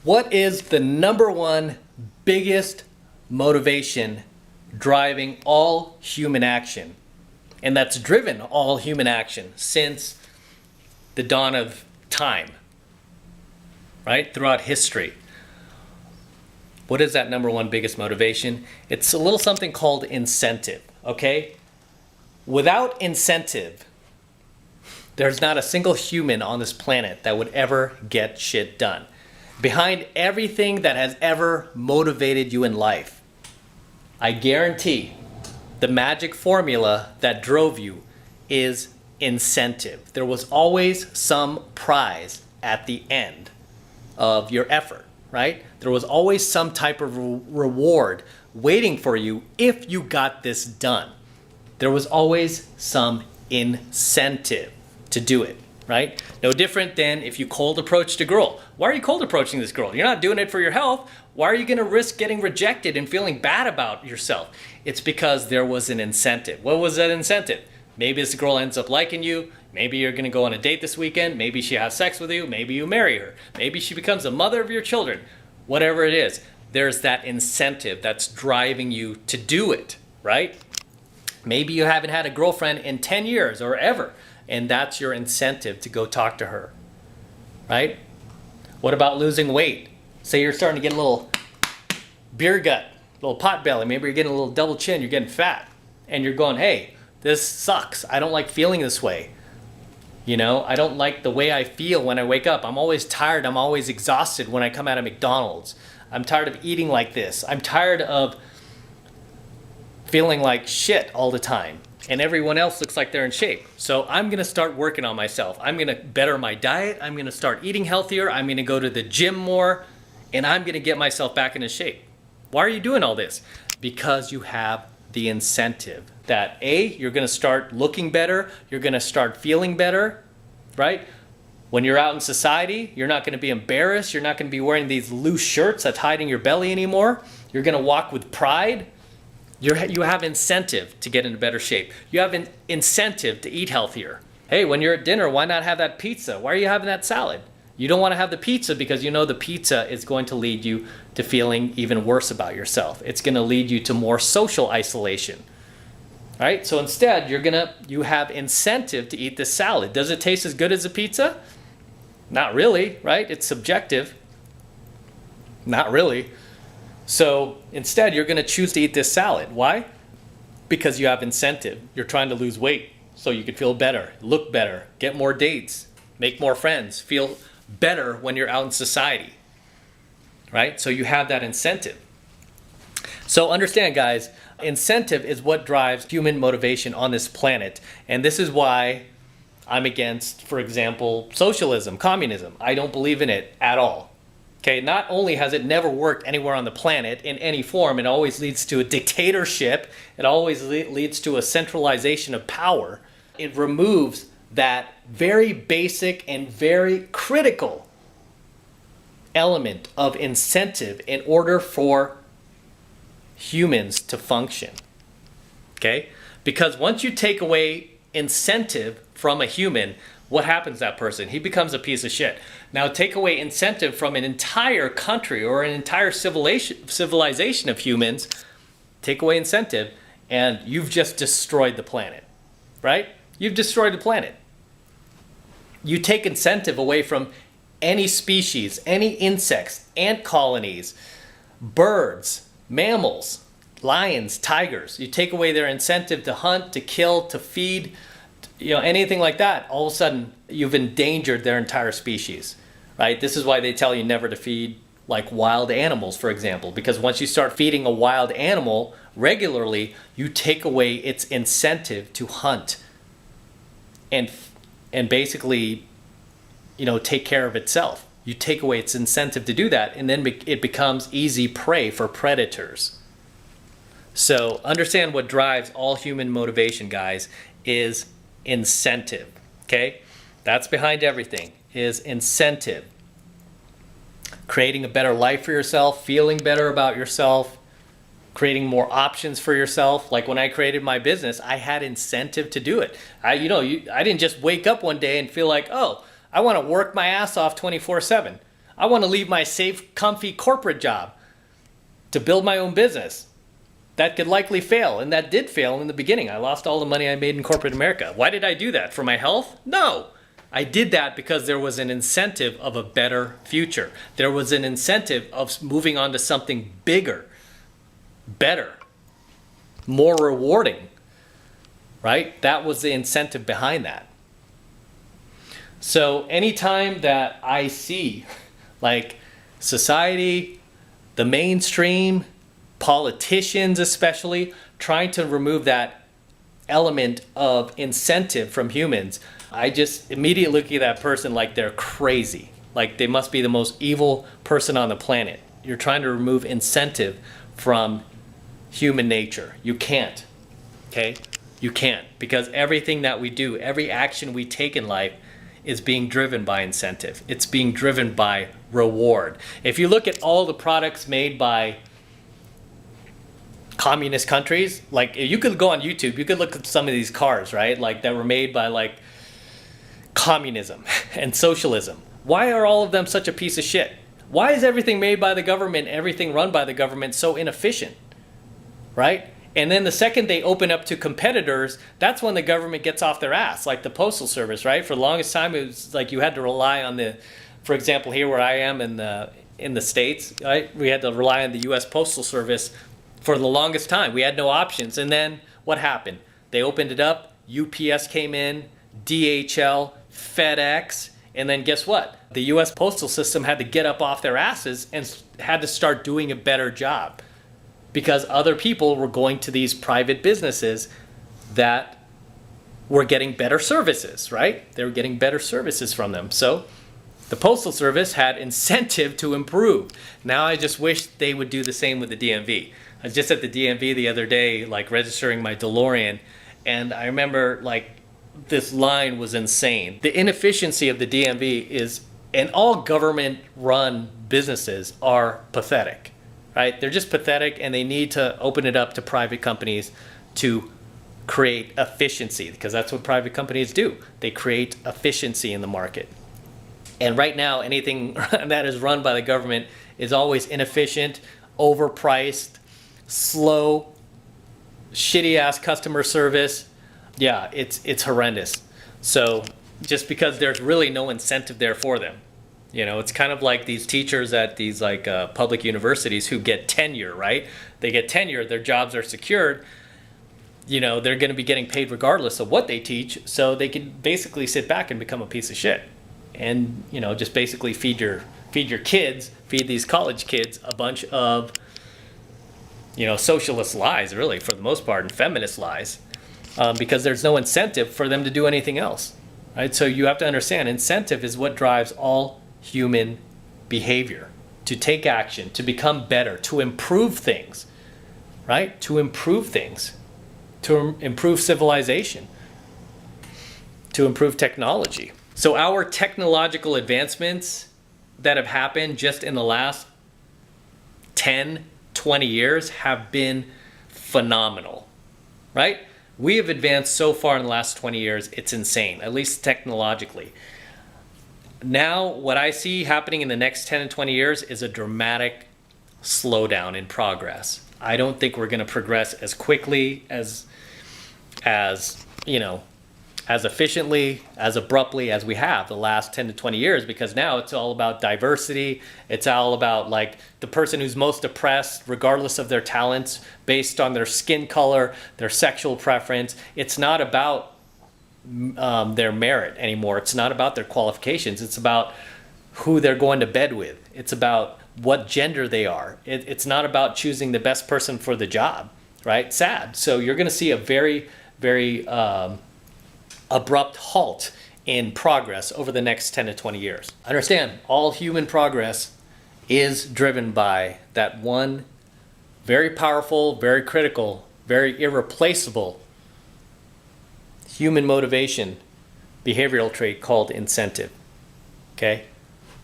What is the number one biggest motivation driving all human action? And that's driven all human action since the dawn of time, right? Throughout history. What is that number one biggest motivation? It's a little something called incentive, okay? Without incentive, there's not a single human on this planet that would ever get shit done. Behind everything that has ever motivated you in life, I guarantee the magic formula that drove you is incentive. There was always some prize at the end of your effort, right? There was always some type of reward waiting for you if you got this done. There was always some incentive to do it, right? No different than if you cold approached a girl. Why are you cold approaching this girl? You're not doing it for your health. Why are you going to risk getting rejected and feeling bad about yourself? It's because there was an incentive. What was that incentive? Maybe this girl ends up liking you. Maybe you're going to go on a date this weekend. Maybe she has sex with you. Maybe you marry her. Maybe she becomes the mother of your children. Whatever it is, there's that incentive that's driving you to do it, right? Maybe you haven't had a girlfriend in 10 years or ever, and that's your incentive to go talk to her, right? What about losing weight? Say you're starting to get a little beer gut, a little pot belly. Maybe you're getting a little double chin, you're getting fat, and you're going, hey, this sucks. I don't like feeling this way. You know, I don't like the way I feel when I wake up. I'm always tired. I'm always exhausted when I come out of McDonald's. I'm tired of eating like this. I'm tired of feeling like shit all the time. And everyone else looks like they're in shape. So I'm going to start working on myself. I'm going to better my diet. I'm going to start eating healthier. I'm going to go to the gym more. And I'm going to get myself back into shape. Why are you doing all this? Because you have the incentive that A, you're going to start looking better. You're going to start feeling better, right? When you're out in society, you're not going to be embarrassed. You're not going to be wearing these loose shirts that's hiding your belly anymore. You're going to walk with pride. You have incentive to get into better shape. You have an incentive to eat healthier. Hey, when you're at dinner, why not have that pizza? Why are you having that salad? You don't want to have the pizza because you know the pizza is going to lead you to feeling even worse about yourself. It's going to lead you to more social isolation. All right? So instead, you have incentive to eat this salad. Does it taste as good as a pizza? Not really, right? It's subjective. Not really. So instead, you're going to choose to eat this salad. Why? Because you have incentive. You're trying to lose weight so you can feel better, look better, get more dates, make more friends, feel better when you're out in society, right? So you have that incentive. So understand, guys, incentive is what drives human motivation on this planet. And this is why I'm against, for example, socialism, communism. I don't believe in it at all. Okay, not only has it never worked anywhere on the planet in any form, it always leads to a dictatorship. It always leads to a centralization of power. It removes that very basic and very critical element of incentive in order for humans to function. Okay? Because once you take away incentive from a human, what happens to that person? He becomes a piece of shit. Now take away incentive from an entire country or an entire civilization of humans, take away incentive, and you've just destroyed the planet, right? You've destroyed the planet. You take incentive away from any species, any insects, ant colonies, birds, mammals, lions, tigers. You take away their incentive to hunt, to kill, to feed, anything like that. All of a sudden, you've endangered their entire species, right? This is why they tell you never to feed like wild animals, for example, because once you start feeding a wild animal regularly, you take away its incentive to hunt and basically, take care of itself. You take away its incentive to do that, and then it becomes easy prey for predators. So understand what drives all human motivation, guys, is incentive. Okay? That's behind everything, is incentive. Creating a better life for yourself, feeling better about yourself, creating more options for yourself. Like when I created my business, I had incentive to do it. I didn't just wake up one day and feel like, oh, I want to work my ass off 24/7. I want to leave my safe, comfy corporate job to build my own business. That could likely fail, and that did fail in the beginning. I lost all the money I made in corporate America. Why did I do that? For my health? No. I did that because there was an incentive of a better future. There was an incentive of moving on to something bigger, better, more rewarding, right? That was the incentive behind that. So anytime that I see like society, the mainstream, politicians especially, trying to remove that element of incentive from humans, I just immediately look at that person like they're crazy. Like they must be the most evil person on the planet. You're trying to remove incentive from human nature. You can't, okay? You can't, because everything that we do, every action we take in life is being driven by incentive. It's being driven by reward. If you look at all the products made by communist countries, like you could go on YouTube, you could look at some of these cars, right? Like that were made by like communism and socialism. Why are all of them such a piece of shit? Why is everything made by the government, everything run by the government so inefficient, right? And then the second they open up to competitors, that's when the government gets off their ass, like the Postal Service, right? For the longest time, it was like you had to rely on the, for example, here where I am in the States, right? We had to rely on the U.S. Postal Service for the longest time. We had no options. And then what happened? They opened it up, UPS came in, DHL, FedEx, and then guess what? The U.S. postal system had to get up off their asses and had to start doing a better job, because other people were going to these private businesses that were getting better services, right? They were getting better services from them. So the Postal Service had incentive to improve. Now I just wish they would do the same with the DMV. I was just at the DMV the other day, like registering my DeLorean, and I remember like this line was insane. The inefficiency of the DMV is, and all government run businesses are pathetic. Right? They're just pathetic, and they need to open it up to private companies to create efficiency, because that's what private companies do. They create efficiency in the market. And right now, anything that is run by the government is always inefficient, overpriced, slow, shitty-ass customer service. Yeah, it's horrendous. So just because there's really no incentive there for them. You know, it's kind of like these teachers at these like public universities who get tenure, right? They get tenure, their jobs are secured. You know, they're going to be getting paid regardless of what they teach, so they can basically sit back and become a piece of shit. And, you know, just basically feed your kids, feed these college kids a bunch of, you know, socialist lies, really, for the most part, and feminist lies, because there's no incentive for them to do anything else, right? So you have to understand, incentive is what drives all human behavior, to take action, to become better, to improve things, right? To improve things, to improve civilization, to improve technology. So our technological advancements that have happened just in the last 10, 20 years have been phenomenal, right? We have advanced so far in the last 20 years, it's insane, at least technologically. Now, what I see happening in the next 10 and 20 years is a dramatic slowdown in progress. I don't think we're going to progress as quickly, as you know, as efficiently, as abruptly as we have the last 10 to 20 years, because now it's all about diversity. It's all about like the person who's most oppressed, regardless of their talents, based on their skin color, their sexual preference. It's not about their merit anymore. It's not about their qualifications. It's about who they're going to bed with. It's about what gender they are. It's not about choosing the best person for the job, right? Sad. So you're going to see a very, very abrupt halt in progress over the next 10 to 20 years. Understand, all human progress is driven by that one very powerful, very critical, very irreplaceable human motivation behavioral trait called incentive. Okay?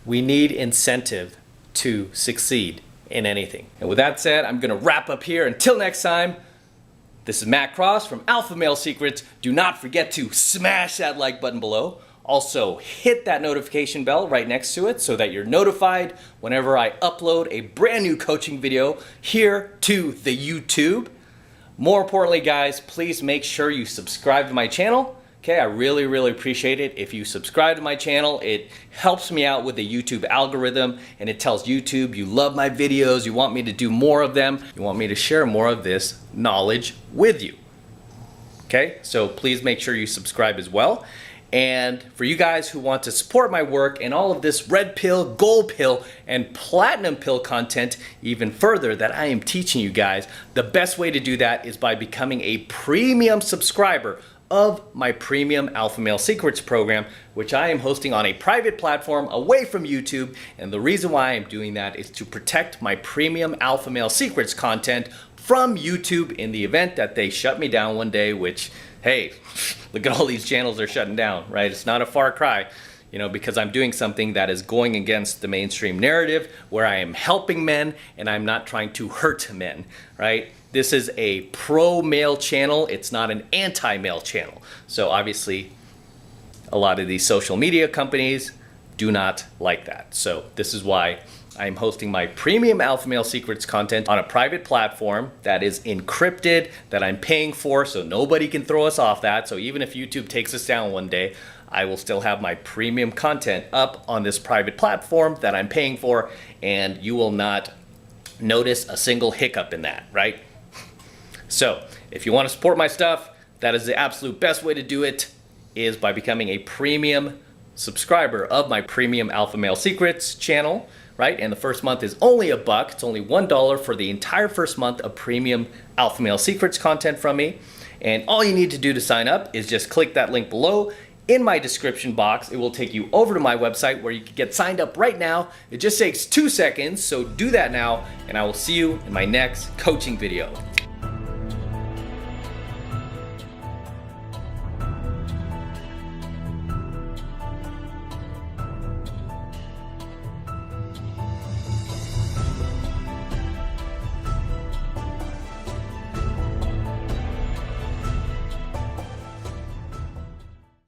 We need incentive to succeed in anything. And with that said, I'm going to wrap up here. Until next time, this is Matt Cross from Alpha Male Secrets. Do not forget to smash that like button below. Also, hit that notification bell right next to it so that you're notified whenever I upload a brand new coaching video here to the YouTube. More importantly, guys, please make sure you subscribe to my channel. Okay, I really appreciate it. If you subscribe to my channel, it helps me out with the YouTube algorithm, and it tells YouTube you love my videos, you want me to do more of them, you want me to share more of this knowledge with you. Okay, so please make sure you subscribe as well. And for you guys who want to support my work and all of this red pill, gold pill, and platinum pill content even further that I am teaching you guys, the best way to do that is by becoming a premium subscriber of my premium Alpha Male Secrets program, which I am hosting on a private platform away from YouTube. And the reason why I'm doing that is to protect my premium Alpha Male Secrets content from YouTube in the event that they shut me down one day, which, hey, look at all these channels they're shutting down, right? It's not a far cry, you know, because I'm doing something that is going against the mainstream narrative where I am helping men and I'm not trying to hurt men, right? This is a pro-male channel. It's not an anti-male channel. So obviously, a lot of these social media companies do not like that. So this is why I'm hosting my premium Alpha Male Secrets content on a private platform that is encrypted, that I'm paying for, so nobody can throw us off that. So even if YouTube takes us down one day, I will still have my premium content up on this private platform that I'm paying for, and you will not notice a single hiccup in that, right? So if you want to support my stuff, that is the absolute best way to do it, is by becoming a premium subscriber of my premium Alpha Male Secrets channel, right? And the first month is only $1. It's only $1 for the entire first month of premium Alpha Male Secrets content from me. And all you need to do to sign up is just click that link below in my description box. It will take you over to my website where you can get signed up right now. It just takes 2 seconds, so do that now, and I will see you in my next coaching video.